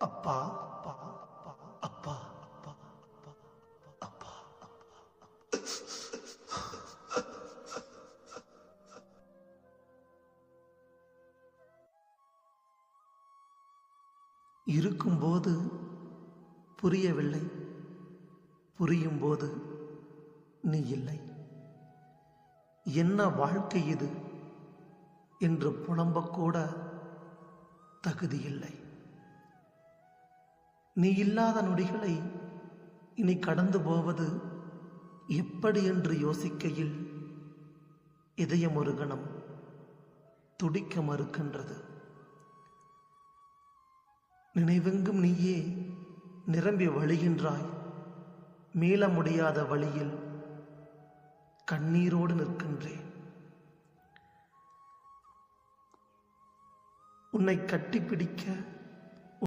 அப்பா அப்பா அப்பா அப்பா அப்பா. இருக்கும்போது புரியவில்லை, புரியும்போது நீ இல்லை. என்ன வாழ்க்கை இது என்று புலம்பக்கூட தகுதியில்லை. நீ இல்லாத நொடிகளை இனி கடந்து போவது எப்படி என்று யோசிக்கையில் இதயம் ஒரு கணம் துடிக்க மறுக்கின்றது. நினைவெங்கும் நீயே நிரம்பி வழிகின்றாய். மீள முடியாத வழியில் கண்ணீரோடு நிற்கின்றேன். உன்னை கட்டிப்பிடிக்க